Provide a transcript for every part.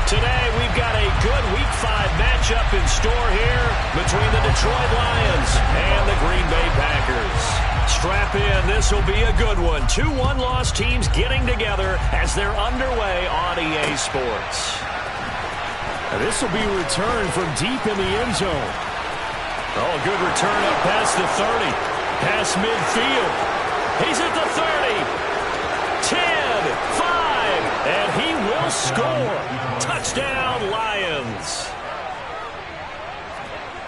Today, we've got a good Week 5 matchup in store here between the Detroit Lions and the Green Bay Packers. Strap in. This will be a good one. Two one-loss teams getting together as they're underway on EA Sports. This will be a return from deep in the end zone. Oh, good return up past the 30. Past midfield. He's at the 30. 10, 5, and he will score. Touchdown, Lions.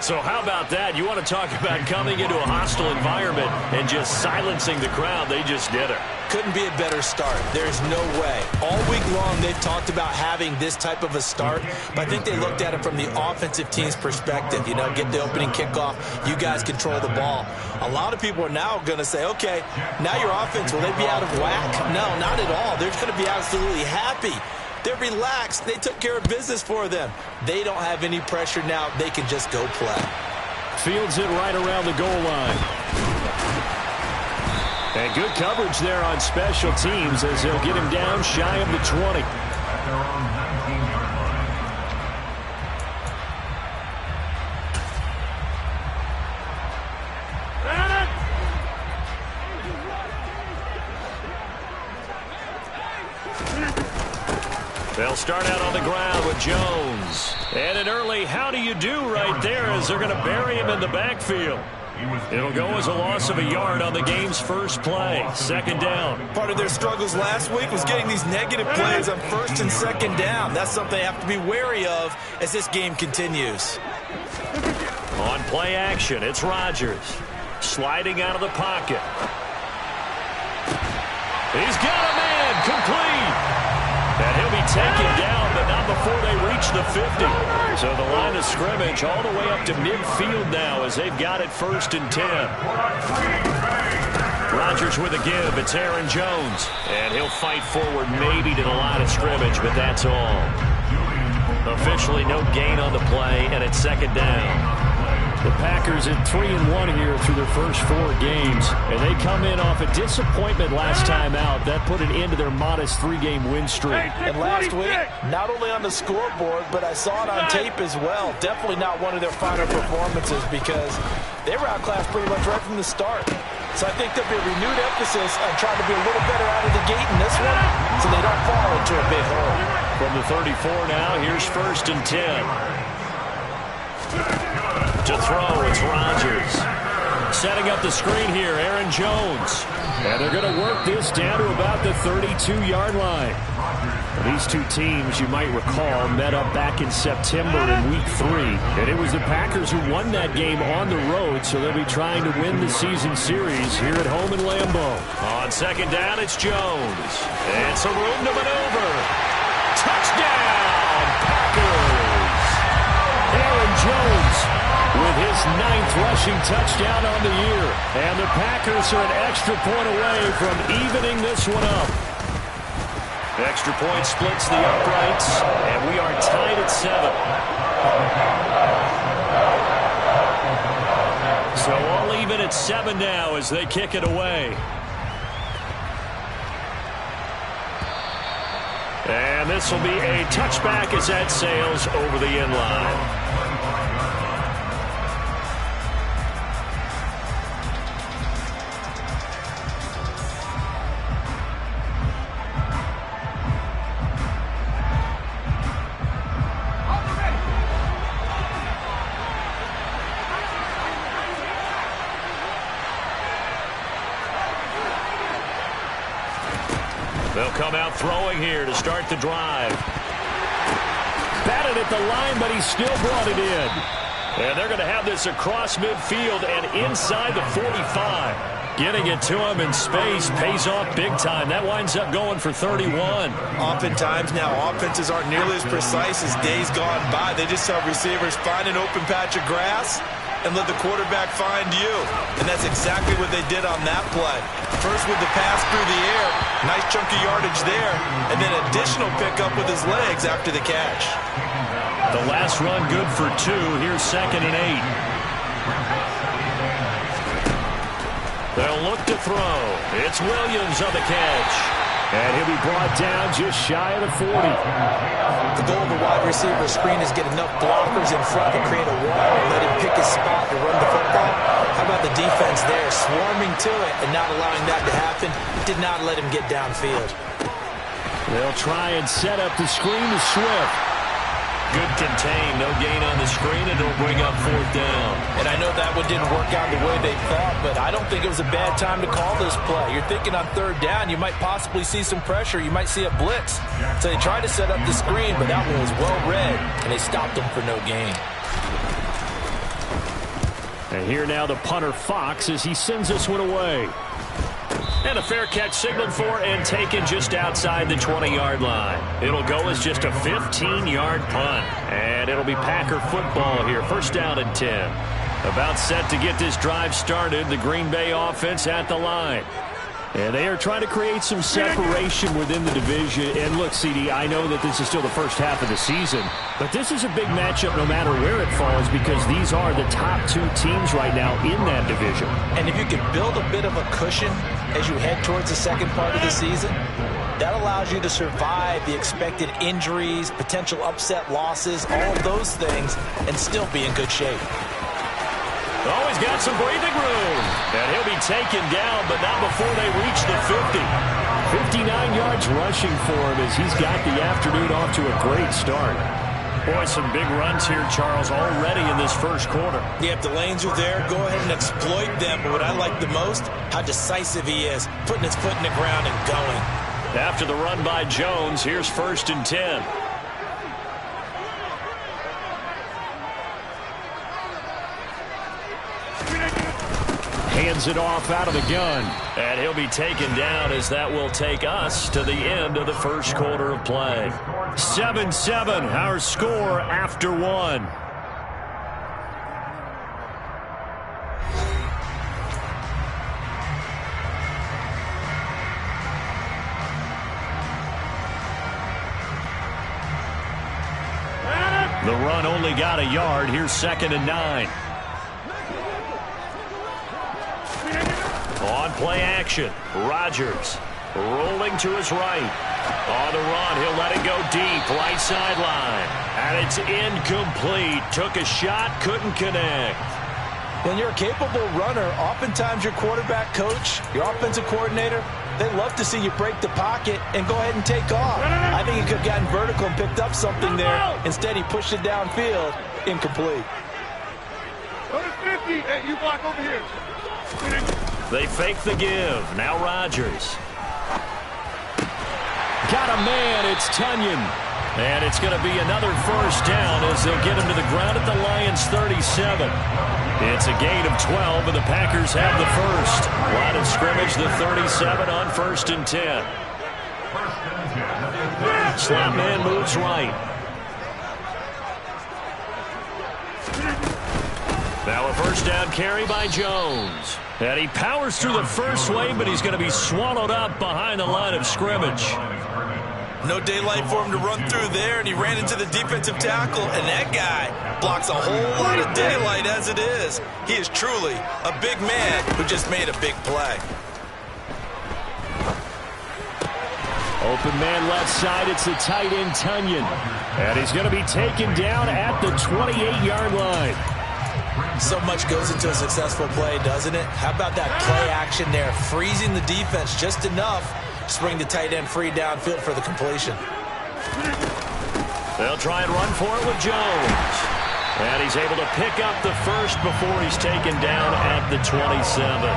So how about that? You want to talk about coming into a hostile environment and just silencing the crowd. They just did it. Couldn't be a better start. There's no way. All week long, they've talked about having this type of a start, but I think they looked at it from the offensive team's perspective. You know, get the opening kickoff. You guys control the ball. A lot of people are now going to say, okay, now your offense, will they be out of whack? No, not at all. They're going to be absolutely happy. They're relaxed. They took care of business for them. They don't have any pressure now. They can just go play. Fields it right around the goal line. And good coverage there on special teams as they'll get him down shy of the 20. They'll start out on the ground with Jones. And an early how do you do right there as they're going to bury him in the backfield. It'll go as a loss of a yard on the game's first play. Second down. Part of their struggles last week was getting these negative plays on first and second down. That's something they have to be wary of as this game continues. On play action, it's Rodgers. Sliding out of the pocket. He's got a man complete. And he'll be taken down, but not before they reach the 50. So the line of scrimmage all the way up to midfield now as they've got it first and 10. Rodgers with a give. It's Aaron Jones. And he'll fight forward maybe to the line of scrimmage, but that's all. Officially no gain on the play, and it's second down. The Packers at 3-1 here through their first 4 games, and they come in off a disappointment last time out. That put an end to their modest 3-game win streak. And last week, not only on the scoreboard, but I saw it on tape as well. Definitely not one of their finer performances because they were outclassed pretty much right from the start. So I think there'll be a renewed emphasis on trying to be a little better out of the gate in this one so they don't fall into a big hole. From the 34 now, here's first and 10. To throw, it's Rodgers. Setting up the screen here, Aaron Jones. And they're going to work this down to about the 32-yard line. These two teams, you might recall, met up back in September in Week 3. And it was the Packers who won that game on the road, so they'll be trying to win the season series here at home in Lambeau. On second down, it's Jones. And some room to maneuver. Touchdown, Packers! Aaron Jones with his 9th rushing touchdown on the year. And the Packers are an extra point away from evening this one up. Extra point splits the uprights, and we are tied at 7. So all even at 7 now as they kick it away. And this will be a touchback as that sails over the end line. They'll come out throwing here to start the drive. Batted at the line, but he still brought it in. And they're going to have this across midfield and inside the 45. Getting it to him in space pays off big time. That winds up going for 31. Oftentimes now, offenses aren't nearly as precise as days gone by. They just have receivers find an open patch of grass and let the quarterback find you. And that's exactly what they did on that play. First with the pass through the air, nice chunk of yardage there, and then additional pickup with his legs after the catch. The last run good for 2. Here's second and 8. They'll look to throw. It's Williams on the catch. And he'll be brought down just shy of the 40. The goal of a wide receiver screen is get enough blockers in front to create a wall and let him pick his spot to run the football. How about the defense there, swarming to it and not allowing that to happen? Did not let him get downfield. They'll try and set up the screen to Swift. Good contain, no gain on the screen, and it'll bring up 4th down. And I know that one didn't work out the way they thought, but I don't think it was a bad time to call this play. You're thinking on 3rd down, you might possibly see some pressure. You might see a blitz. So they tried to set up the screen, but that one was well read, and they stopped them for no gain. And here now the punter Fox as he sends this one away. And a fair catch signaled for and taken just outside the 20-yard line. It'll go as just a 15-yard punt. And it'll be Packer football here. 1st down and 10. About set to get this drive started. The Green Bay offense at the line. And they are trying to create some separation within the division. And look, CD, I know that this is still the first half of the season, but this is a big matchup no matter where it falls because these are the top 2 teams right now in that division. And if you can build a bit of a cushion as you head towards the second part of the season, that allows you to survive the expected injuries, potential upset losses, all of those things, and still be in good shape. Oh, he's got some breathing room. And he'll be taken down, but not before they reach the 50. 59 yards rushing for him as he's got the afternoon off to a great start. Boy, some big runs here, Charles, already in this first quarter. Yeah, if the lanes are there, go ahead and exploit them. But what I like the most, how decisive he is, putting his foot in the ground and going. After the run by Jones, here's 1st and 10. Hands it off out of the gun. And he'll be taken down as that will take us to the end of the first quarter of play. 7-7, our score after 1. The run only got a yard. Here's 2nd and 9. On play action, Rodgers rolling to his right. On the run, he'll let it go deep, right sideline. And it's incomplete. Took a shot, couldn't connect. When you're a capable runner, oftentimes your quarterback coach, your offensive coordinator, they love to see you break the pocket and go ahead and take off. I think he could have gotten vertical and picked up something there. Instead, he pushed it downfield. Incomplete. Go to 50. Hey, you block over here. They fake the give. Now Rodgers. Got a man. It's Tunyon. And it's going to be another 1st down as they'll get him to the ground at the Lions' 37. It's a gain of 12, and the Packers have the first. Line of scrimmage, the 37 on 1st and 10. Slot man moves right. Now a 1st down carry by Jones. And he powers through the first lane, but he's going to be swallowed up behind the line of scrimmage. No daylight for him to run through there, and he ran into the defensive tackle, and that guy blocks a whole lot of daylight as it is. He is truly a big man who just made a big play. Open man left side. It's the tight end, Tunyon. And he's going to be taken down at the 28-yard line. So much goes into a successful play, doesn't it? How about that play action there, freezing the defense just enough to bring the tight end free downfield for the completion. They'll try and run for it with Jones. And he's able to pick up the first before he's taken down at the 27.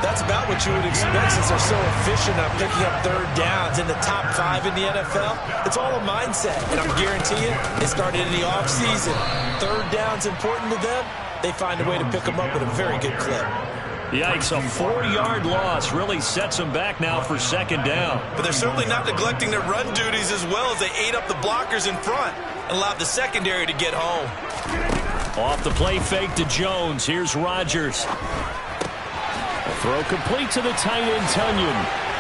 That's about what you would expect since they're so efficient at picking up 3rd downs in the top 5 in the NFL. It's all a mindset, and I'm guaranteeing it started in the offseason. 3rd down's important to them. They find a way to pick them up at a very good clip. Yikes, a 4-yard loss really sets them back now for 2nd down. But they're certainly not neglecting their run duties as well as they ate up the blockers in front and allowed the secondary to get home. Off the play fake to Jones. Here's Rodgers. Throw complete to the tight end, Tunyon.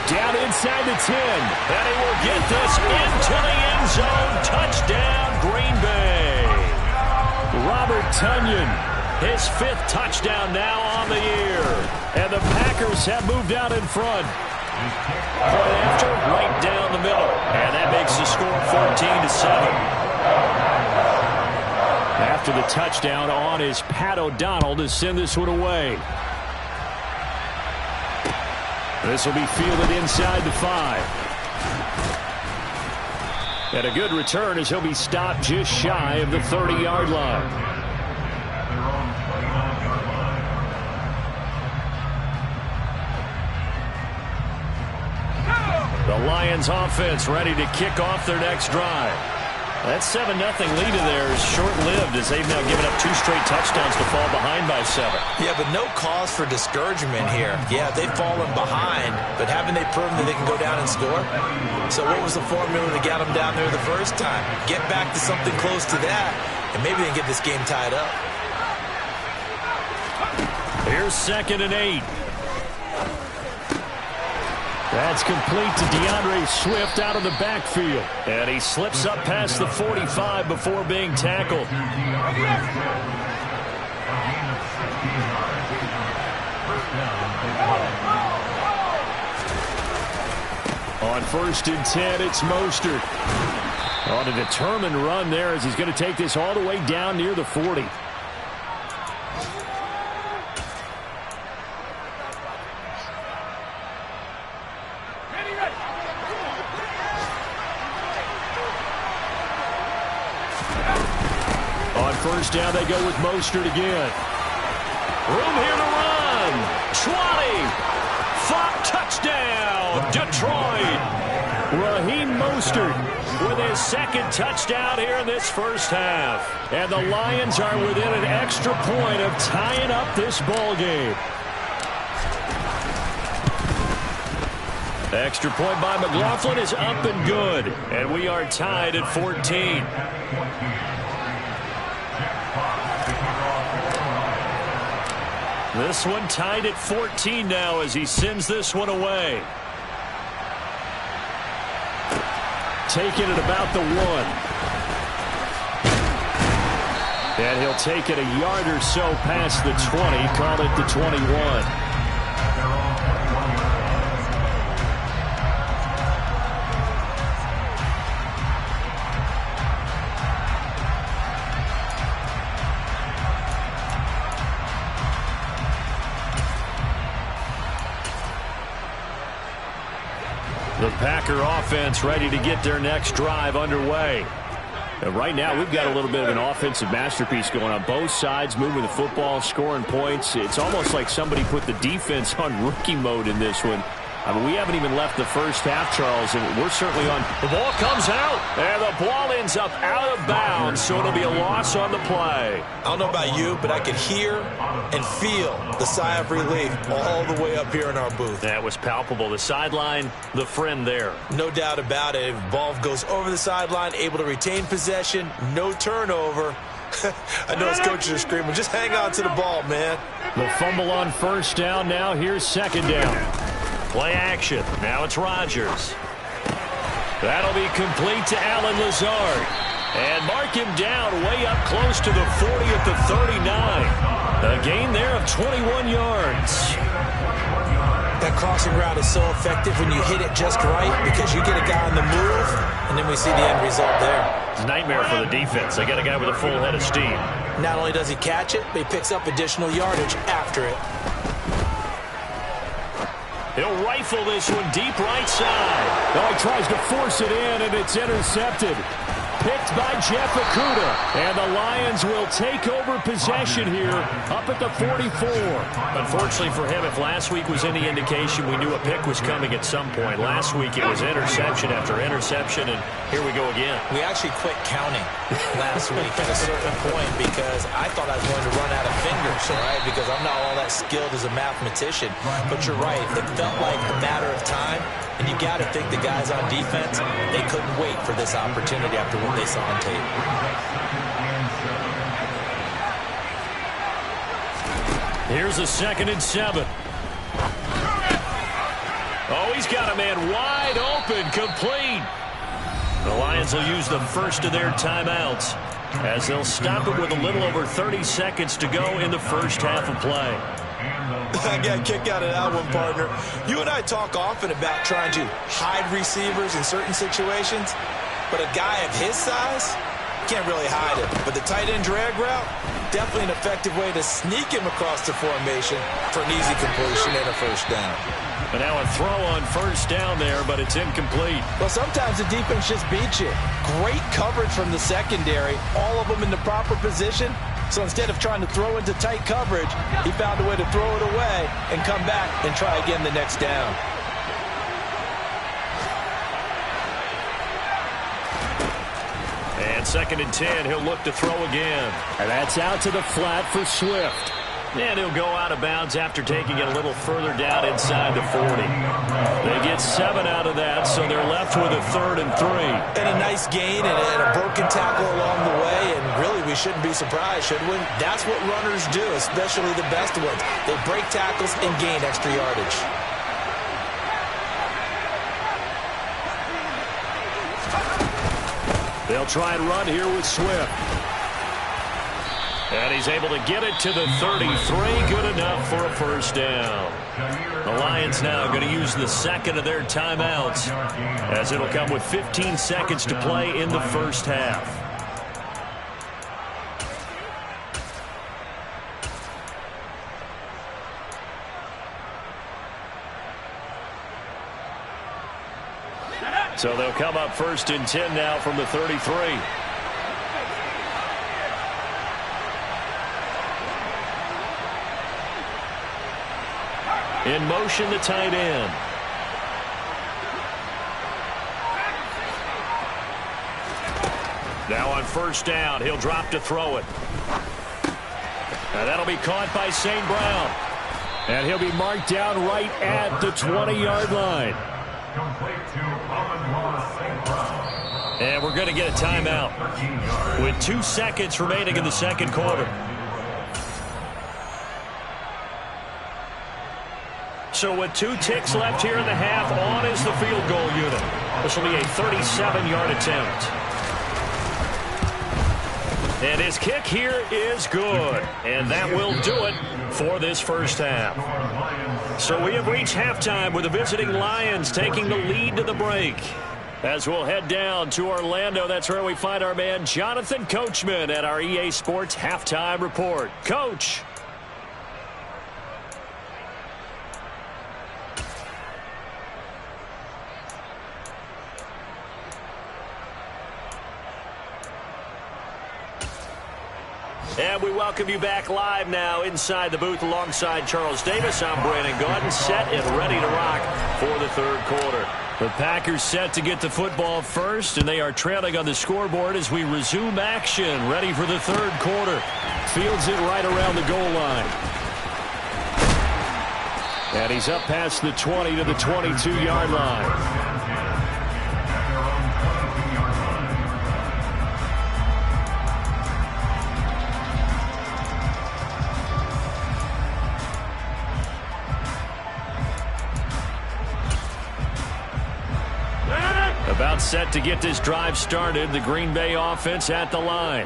Down inside the 10. And he will get this into the end zone. Touchdown, Green Bay. Robert Tunyon. His 5th touchdown now on the year. And the Packers have moved out in front. Point after, right down the middle. And that makes the score 14-7. After the touchdown on is Pat O'Donnell to send this one away. This will be fielded inside the 5. And a good return as he'll be stopped just shy of the 30-yard line. The Lions offense ready to kick off their next drive. That 7-0 lead in there is short-lived as they've now given up 2 straight touchdowns to fall behind by 7. Yeah, but no cause for discouragement here. Yeah, they've fallen behind, but haven't they proven that they can go down and score? So what was the formula that got them down there the first time? Get back to something close to that, and maybe they can get this game tied up. Here's 2nd and 8. That's complete to DeAndre Swift out of the backfield. And he slips up past the 45 before being tackled. On 1st and 10, it's Mostert. On a determined run there as he's going to take this all the way down near the 40. First down, they go with Mostert again. Room here to run. 20. 5 touchdown, Detroit. Raheem Mostert with his 2nd touchdown here in this first half. And the Lions are within an extra point of tying up this ball game. Extra point by McLaughlin is up and good. And we are tied at 14. This one tied at 14 now as he sends this one away. Taking it about the 1. And he'll take it a yard or so past the 20. Call it the 21. The Packer offense ready to get their next drive underway. And right now, we've got a little bit of an offensive masterpiece going on both sides, moving the football, scoring points. It's almost like somebody put the defense on rookie mode in this one. I mean, we haven't even left the first half, Charles, and we're certainly on. The ball comes out, and the ball ends up out of bounds, so it'll be a loss on the play. I don't know about you, but I could hear and feel the sigh of relief all the way up here in our booth. That was palpable. The sideline, the friend there. No doubt about it. Ball goes over the sideline, able to retain possession, no turnover. I know his coaches are screaming, just hang on to the ball, man. The fumble on first down. Now here's 2nd down. Play action. Now it's Rodgers. That'll be complete to Allen Lazard. And mark him down way up close to the 40 at the 39. A gain there of 21 yards. That crossing route is so effective when you hit it just right because you get a guy on the move, and then we see the end result there. It's a nightmare for the defense. They got a guy with a full head of steam. Not only does he catch it, but he picks up additional yardage after it. He'll rifle this one deep right side. Oh, he tries to force it in, and it's intercepted. Picked by Jeff Okudah. And the Lions will take over possession here up at the 44. Unfortunately for him, if last week was any indication, we knew a pick was coming at some point. Last week it was interception after interception, and here we go again. We actually quit counting last week at a certain point because I thought I was going to run out of fingers, all right, because I'm not all that skilled as a mathematician. But you're right. It felt like a matter of time. And you got to think the guys on defense, they couldn't wait for this opportunity after what they saw on tape. Here's a 2nd and 7. Oh, he's got a man wide open, complete. The Lions will use the first of their timeouts as they'll stop it with a little over 30 seconds to go in the first half of play. I got a kick out of that one, partner. You and I talk often about trying to hide receivers in certain situations, but a guy of his size can't really hide it. But the tight end drag route, definitely an effective way to sneak him across the formation for an easy completion and a first down. But now a throw on first down there, but it's incomplete. Well, sometimes the defense just beats you. Great coverage from the secondary, all of them in the proper position. So instead of trying to throw into tight coverage, he found a way to throw it away and come back and try again the next down. And 2nd and 10, he'll look to throw again. And that's out to the flat for Swift. And he'll go out of bounds after taking it a little further down inside the 40. They get 7 out of that, so they're left with a 3rd and 3. And a nice gain and a broken tackle along the way, and really we shouldn't be surprised, should we? That's what runners do, especially the best ones. They break tackles and gain extra yardage. They'll try and run here with Swift. And he's able to get it to the 33. Good enough for a first down. The Lions now going to use the 2nd of their timeouts, as it'll come with 15 seconds to play in the first half. So they'll come up 1st and 10 now from the 33. In motion, the tight end. Now on first down, he'll drop to throw it. And that'll be caught by St. Brown. And he'll be marked down right at the 20-yard line. And we're going to get a timeout with 2 seconds remaining in the second quarter. So with 2 ticks left here in the half, on is the field goal unit. This will be a 37-yard attempt. And his kick here is good. And that will do it for this first half. So we have reached halftime with the visiting Lions taking the lead to the break. As we'll head down to Orlando, that's where we find our man Jonathan Coachman at our EA Sports Halftime Report. Coach. And we welcome you back live now inside the booth alongside Charles Davis. I'm Brandon Gaudin, set and ready to rock for the third quarter. The Packers set to get the football first, and they are trailing on the scoreboard as we resume action, ready for the third quarter. Fields it right around the goal line. And he's up past the 20 to the 22-yard line. About set to get this drive started, the Green Bay offense at the line.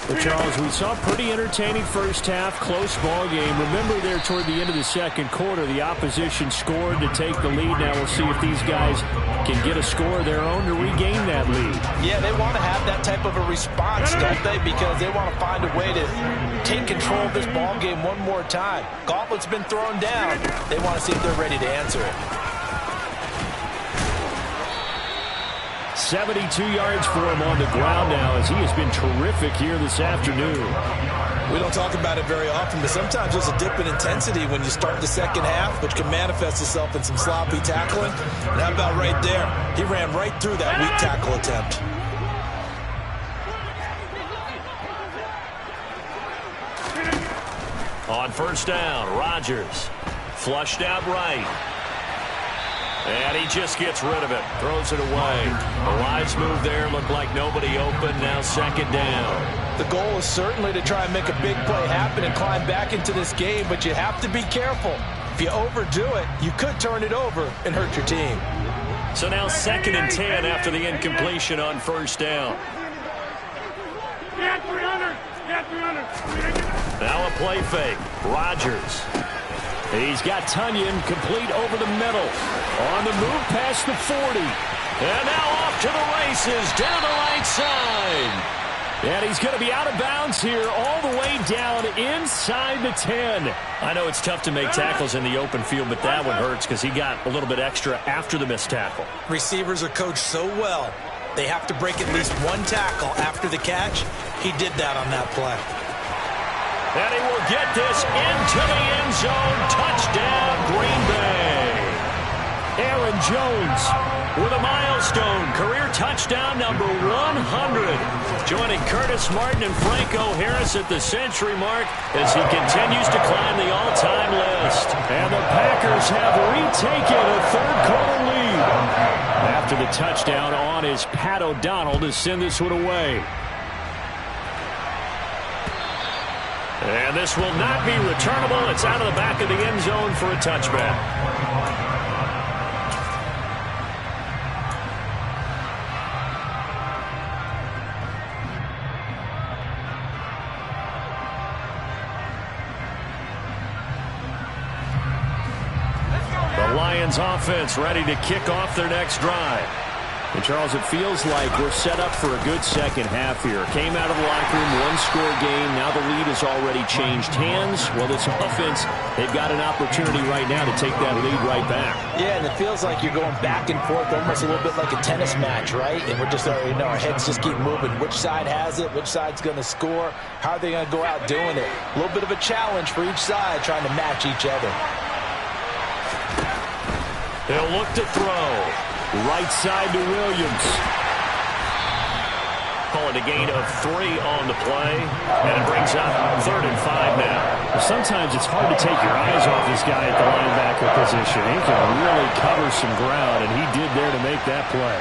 Well, Charles, we saw a pretty entertaining first half, close ball game. Remember there toward the end of the second quarter, the opposition scored to take the lead. Now we'll see if these guys can get a score of their own to regain that lead. Yeah, they want to have that type of a response, don't they? Because they want to find a way to take control of this ball game one more time. Gauntlet's been thrown down. They want to see if they're ready to answer it. 72 yards for him on the ground now, as he has been terrific here this afternoon. We don't talk about it very often, but sometimes there's a dip in intensity when you start the second half, which can manifest itself in some sloppy tackling. And how about right there? He ran right through that weak tackle attempt. On first down, Rodgers flushed out right. And he just gets rid of it, throws it away. The wise move there, looked like nobody open, now second down. The goal is certainly to try and make a big play happen and climb back into this game, but you have to be careful. If you overdo it, you could turn it over and hurt your team. So now 2nd and 10 after the incompletion on first down. Get 300! Get 300! Now a play fake. Rodgers He's got Tonyan complete over the middle. On the move past the 40. And now off to the races down the right side. And he's going to be out of bounds here all the way down inside the 10. I know it's tough to make tackles in the open field, but that one hurts because he got a little bit extra after the missed tackle. Receivers are coached so well. They have to break at least one tackle after the catch. He did that on that play. And he will get this into the end zone. Touchdown, Green Bay. Aaron Jones with a milestone. Career touchdown number 100. Joining Curtis Martin and Franco Harris at the century mark as he continues to climb the all-time list. And the Packers have retaken a third-quarter lead. After the touchdown on is Pat O'Donnell to send this one away. And this will not be returnable. It's out of the back of the end zone for a touchback. The Lions offense ready to kick off their next drive. And, Charles, it feels like we're set up for a good second half here. Came out of the locker room, one-score game. Now the lead has already changed hands. Well, this offense, they've got an opportunity right now to take that lead right back. Yeah, and it feels like you're going back and forth almost a little bit like a tennis match, right? And we're just already know our heads just keep moving. Which side has it? Which side's going to score? How are they going to go out doing it? A little bit of a challenge for each side trying to match each other. They'll look to throw. Right side to Williams. Call it a gain of 3 on the play. And it brings up 3rd and 5 now. Sometimes it's hard to take your eyes off this guy at the linebacker position. He can really cover some ground, and he did there to make that play.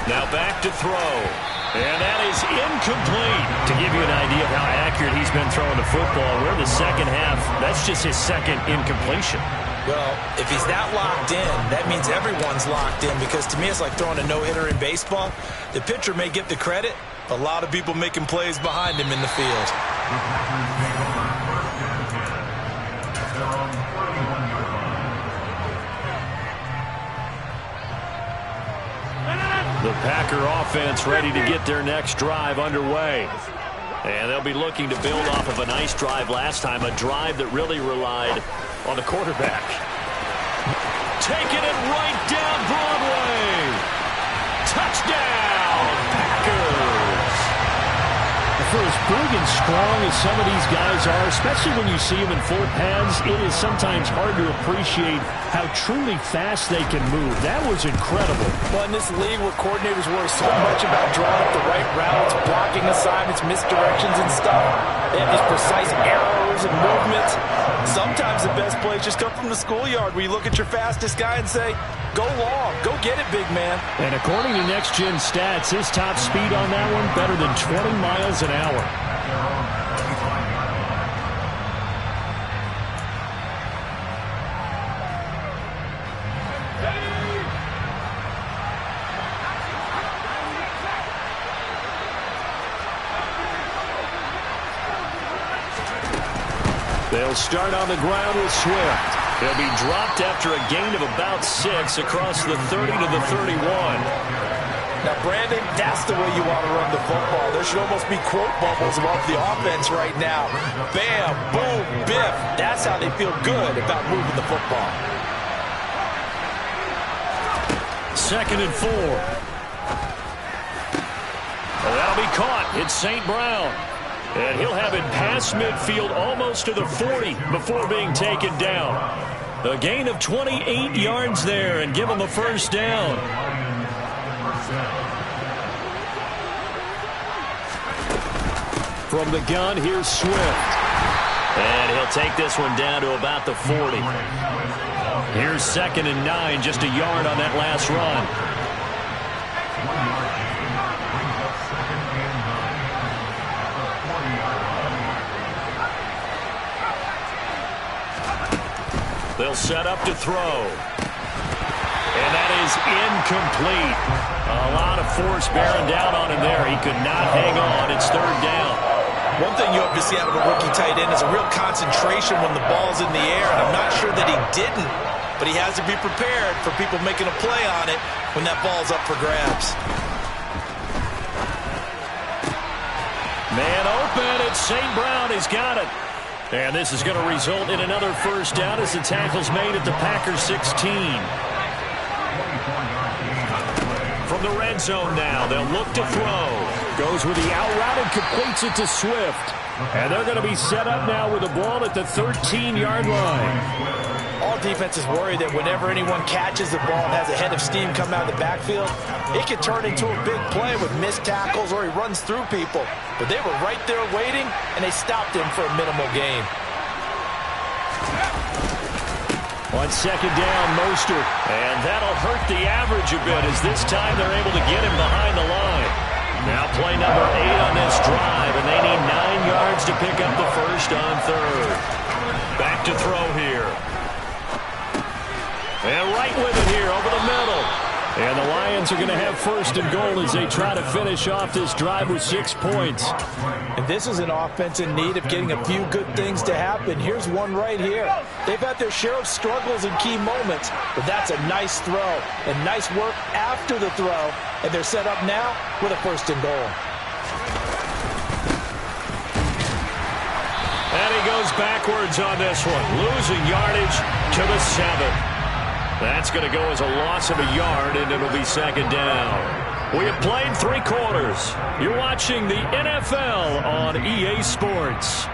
Now back to throw. And that is incomplete. To give you an idea of how accurate he's been throwing the football, we're in the second half. That's just his second incompletion. Well, if he's that locked in, that means everyone's locked in, because to me it's like throwing a no-hitter in baseball. The pitcher may get the credit. A lot of people making plays behind him in the field. The Packer offense ready to get their next drive underway. And they'll be looking to build off of a nice drive last time, a drive that really relied on the quarterback. Taking it right down Broadway. Touchdown, Packers. For as big and strong as some of these guys are, especially when you see them in full pads, it is sometimes hard to appreciate how truly fast they can move. That was incredible. Well, in this league where coordinators worry so much about drawing up the right routes, blocking assignments, misdirections and stuff, they have these precise arrows and movements. Sometimes the best plays just come from the schoolyard, where you look at your fastest guy and say, go long, go get it, big man. And according to Next Gen Stats, his top speed on that one better than 20 miles an hour. They'll start on the ground with Swift. He'll be dropped after a gain of about 6 across the 30 to the 31. Now, Brandon, that's the way you want to run the football. There should almost be quote bubbles about the offense right now. Bam, boom, biff. That's how they feel good about moving the football. 2nd and 4. That'll be caught. It's St. Brown. And he'll have it past midfield almost to the 40 before being taken down. A gain of 28 yards there and give him a first down. From the gun, here's Swift. And he'll take this one down to about the 40. Here's 2nd and 9, just a yard on that last run. They'll set up to throw. And that is incomplete. A lot of force bearing down on him there. He could not hang on. It's third down. One thing you hope to see out of a rookie tight end is a real concentration when the ball's in the air, and I'm not sure that he didn't, but he has to be prepared for people making a play on it when that ball's up for grabs. Man open, it's St. Brown. He's got it. And this is going to result in another first down as the tackle's made at the Packers 16. From the red zone now, they'll look to throw. Goes with the out route and completes it to Swift. And they're going to be set up now with the ball at the 13-yard line. All defenses worry that whenever anyone catches the ball and has a head of steam come out of the backfield, it can turn into a big play with missed tackles or he runs through people. But they were right there waiting, and they stopped him for a minimal gain. On second down, Mostert. And that'll hurt the average a bit as this time they're able to get him behind the line. Now play number 8 on this drive, and they need 9 yards to pick up the first on third. Back to throw here. And right with it here over the middle. And the Lions are going to have first and goal as they try to finish off this drive with 6 points. And this is an offense in need of getting a few good things to happen. Here's one right here. They've had their share of struggles in key moments, but that's a nice throw and nice work after the throw. And they're set up now with a first and goal. And he goes backwards on this one, losing yardage to the 7. That's going to go as a loss of a yard, and it'll be second down. We have played 3 quarters. You're watching the NFL on EA Sports.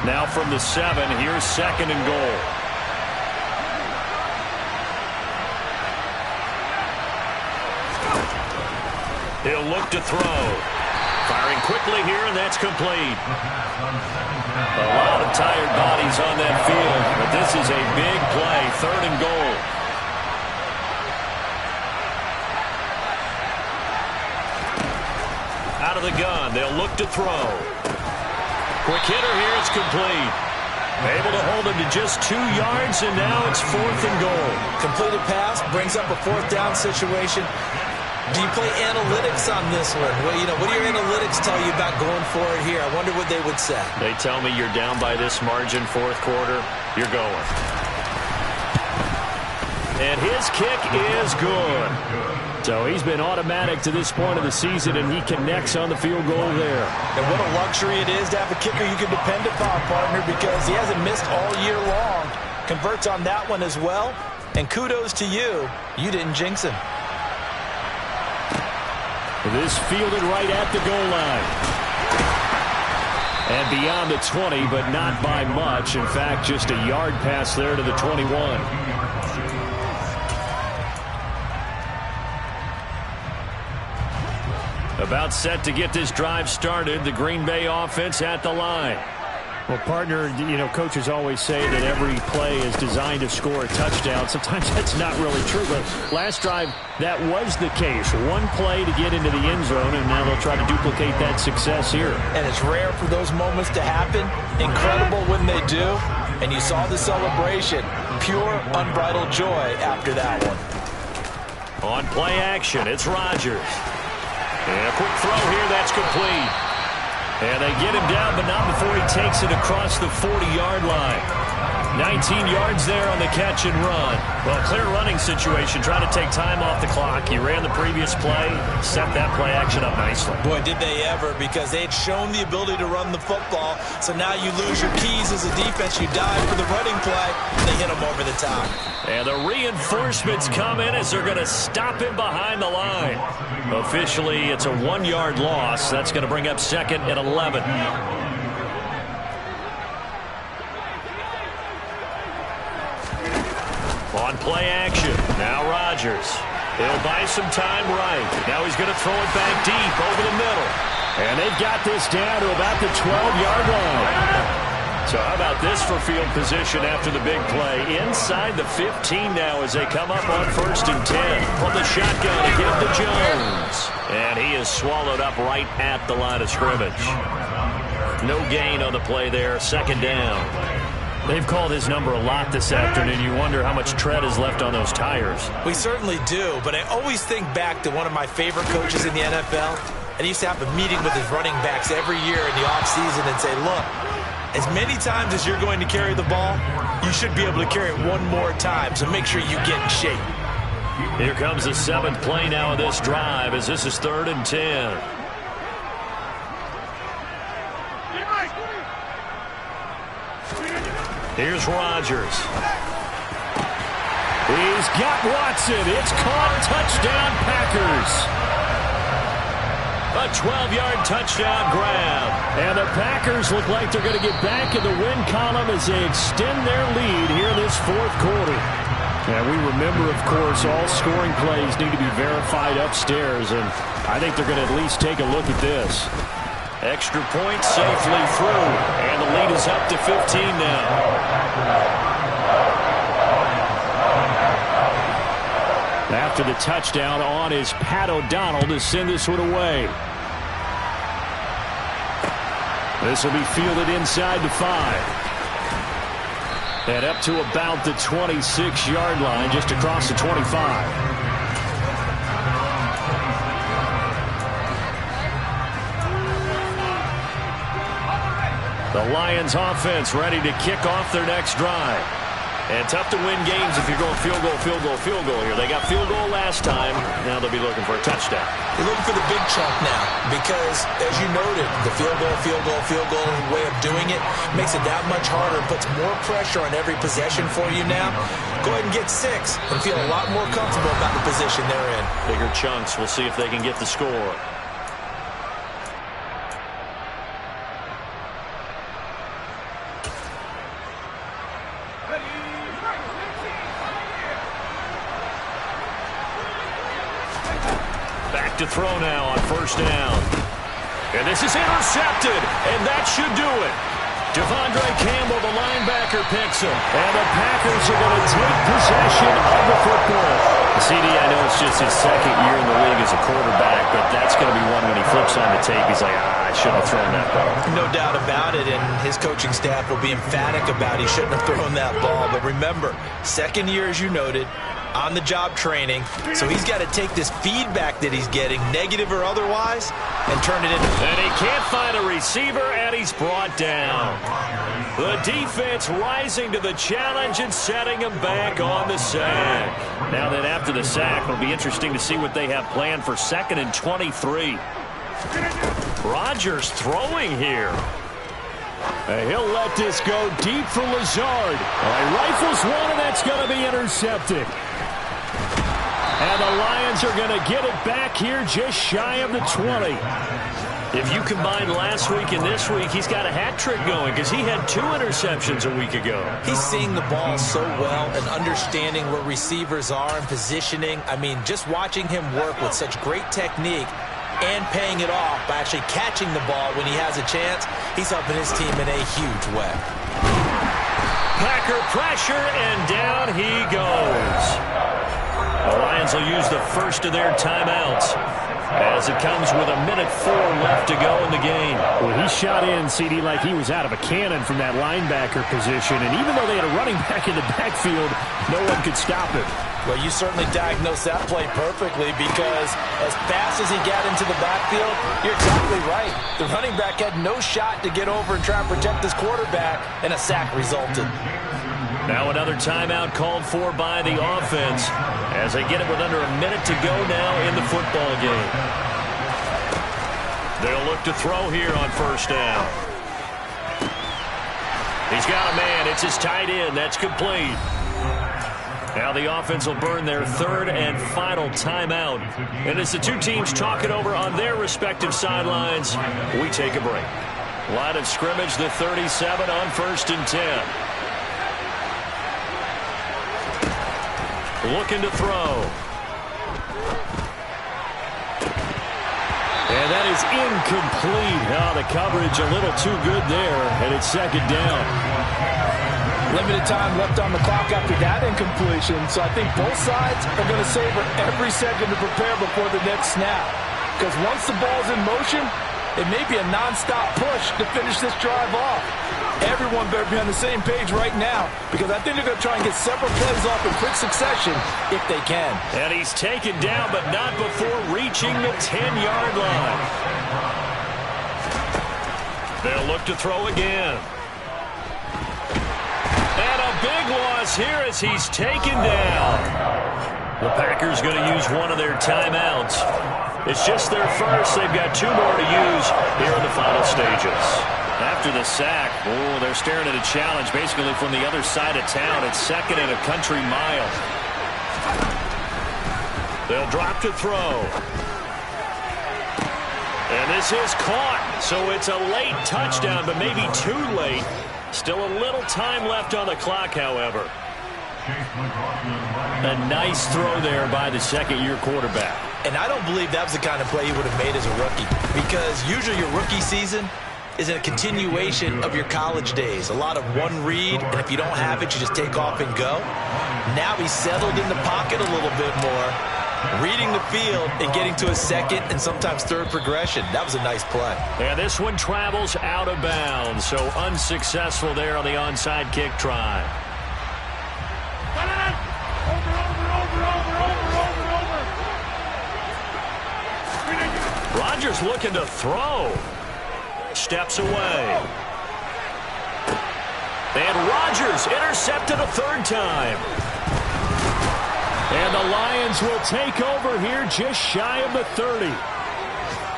Now from the 7, here's second and goal. He'll look to throw. Firing quickly here, and that's complete. A lot of tired bodies on that field, but this is a big play, third and goal. Out of the gun, they'll look to throw. Quick hitter here, it's complete. Able to hold him to just 2 yards, and now it's fourth and goal. Completed pass brings up a fourth down situation. Do you play analytics on this one? Well, what do your analytics tell you about going for it here? I wonder what they would say. They tell me you're down by this margin, fourth quarter, you're going. And his kick is good. So he's been automatic to this point of the season, and he connects on the field goal there. And what a luxury it is to have a kicker you can depend upon, partner, because he hasn't missed all year long. Converts on that one as well. And kudos to you. You didn't jinx him. This fielded right at the goal line. And beyond the 20, but not by much. In fact, just a yard pass there to the 21. About set to get this drive started. The Green Bay offense at the line. Well, partner, coaches always say that every play is designed to score a touchdown. Sometimes that's not really true, but last drive, that was the case. One play to get into the end zone, and now they'll try to duplicate that success here. And it's rare for those moments to happen. Incredible when they do. And you saw the celebration. Pure, unbridled joy after that one. On play action, it's Rodgers. And a quick throw here, that's complete. And they get him down, but not before he takes it across the 40-yard line. 19 yards there on the catch and run. Well, clear running situation, trying to take time off the clock. He ran the previous play, set that play action up nicely. Boy, did they ever, because they had shown the ability to run the football. So now you lose your keys as a defense. You dive for the running play. They hit him over the top. And the reinforcements come in as they're going to stop him behind the line. Officially, it's a 1-yard loss. That's going to bring up second and 11. On play action, now Rodgers. He'll buy some time right. Now he's going to throw it back deep over the middle. And they've got this down to about the 12-yard line. So how about get this for field position after the big play. Inside the 15 now as they come up on 1st and 10. From the shotgun to give to Jones. And he is swallowed up right at the line of scrimmage. No gain on the play there. 2nd down. They've called his number a lot this afternoon. You wonder how much tread is left on those tires. We certainly do, but I always think back to one of my favorite coaches in the NFL. And he used to have a meeting with his running backs every year in the offseason and say, look, as many times as you're going to carry the ball, you should be able to carry it one more time, so make sure you get in shape. Here comes the 7th play now of this drive as this is 3rd and 10. Here's Rodgers. He's got Watson. It's caught. Touchdown, Packers. A 12-yard touchdown grab. And the Packers look like they're going to get back in the win column as they extend their lead here in this 4th quarter. And we remember, of course, all scoring plays need to be verified upstairs, and I think they're going to at least take a look at this. Extra point safely through, and the lead is up to 15 now. After the touchdown on is Pat O'Donnell to send this one away. This will be fielded inside the 5. And up to about the 26-yard line, just across the 25. The Lions offense ready to kick off their next drive. And tough to win games if you're going field goal, field goal, field goal here. They got field goal last time. Now they'll be looking for a touchdown. They're looking for the big chunk now because, as you noted, the field goal way of doing it makes it that much harder, puts more pressure on every possession for you now. Go ahead and get 6 and feel a lot more comfortable about the position they're in. Bigger chunks. We'll see if they can get the score. To throw now on 1st down. And this is intercepted, and that should do it. Devondre Campbell, the linebacker, picks him. And the Packers are going to take possession of the football. CD, I know it's just his 2nd year in the league as a quarterback, but that's going to be one when he flips on the tape. He's like, I shouldn't have thrown that ball. No doubt about it, and his coaching staff will be emphatic about he shouldn't have thrown that ball. But remember, 2nd year, as you noted, on-the-job training, so he's got to take this feedback that he's getting, negative or otherwise, and turn it into... And he can't find a receiver, and he's brought down. The defense rising to the challenge and setting him back on the sack. Now then, after the sack, it'll be interesting to see what they have planned for 2nd and 23. Rodgers throwing here. He'll let this go deep for Lazard. He rifles one, and that's going to be intercepted. And the Lions are going to get it back here just shy of the 20. If you combine last week and this week, he's got a hat trick going because he had 2 interceptions a week ago. He's seeing the ball so well and understanding where receivers are and positioning. I mean, just watching him work with such great technique and paying it off by actually catching the ball when he has a chance, he's helping his team in a huge way. Packer pressure, and down he goes. The Lions will use the first of their timeouts as it comes with 1:04 left to go in the game. Well, he shot in, CD, like he was out of a cannon from that linebacker position, and even though they had a running back in the backfield, no one could stop him. Well, you certainly diagnosed that play perfectly because as fast as he got into the backfield, you're exactly right. The running back had no shot to get over and try and protect his quarterback, and a sack resulted. Now another timeout called for by the offense as they get it with under a minute to go now in the football game. They'll look to throw here on 1st down. He's got a man. It's his tight end. That's complete. Now the offense will burn their 3rd and final timeout. And as the 2 teams talk it over on their respective sidelines, we take a break. Line of scrimmage, the 37 on 1st and 10. Looking to throw. And that is incomplete. Oh, the coverage a little too good there, and it's second down. Limited time left on the clock after that incompletion, so I think both sides are going to savor every second to prepare before the next snap. Because once the ball's in motion, it may be a non-stop push to finish this drive off. Everyone better be on the same page right now, because I think they're going to try and get several plays off in quick succession if they can. And he's taken down, but not before reaching the 10-yard line. They'll look to throw again. And a big loss here as he's taken down. The Packers going to use one of their timeouts. It's just their first. They've got 2 more to use here in the final stages. After the sack, they're staring at a challenge basically from the other side of town. It's second and a country mile. They'll drop to throw. And this is caught. So it's a late touchdown, but maybe too late. Still a little time left on the clock, however. A nice throw there by the second-year quarterback. And I don't believe that was the kind of play he would have made as a rookie, because usually your rookie season is a continuation of your college days. A lot of one read, and if you don't have it, you just take off and go. Now he's settled in the pocket a little bit more, reading the field and getting to a second and sometimes third progression. That was a nice play. And this one travels out of bounds, so unsuccessful there on the onside kick try. Rodgers looking to throw. Steps away. And Rodgers intercepted a third time. And the Lions will take over here just shy of the 30.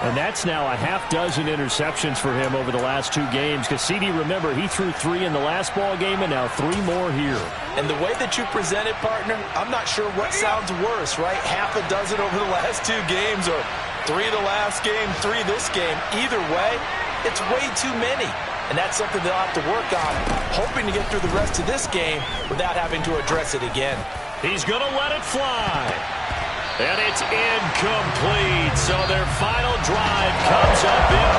And that's now a half-dozen interceptions for him over the last 2 games. Because, CD, remember, he threw 3 in the last ball game and now 3 more here. And the way that you present it, partner, I'm not sure what sounds worse, right? Half a dozen over the last 2 games, or 3 the last game, 3 this game. Either way, it's way too many. And that's something they'll have to work on, hoping to get through the rest of this game without having to address it again. He's going to let it fly. And it's incomplete. So their final drive comes up in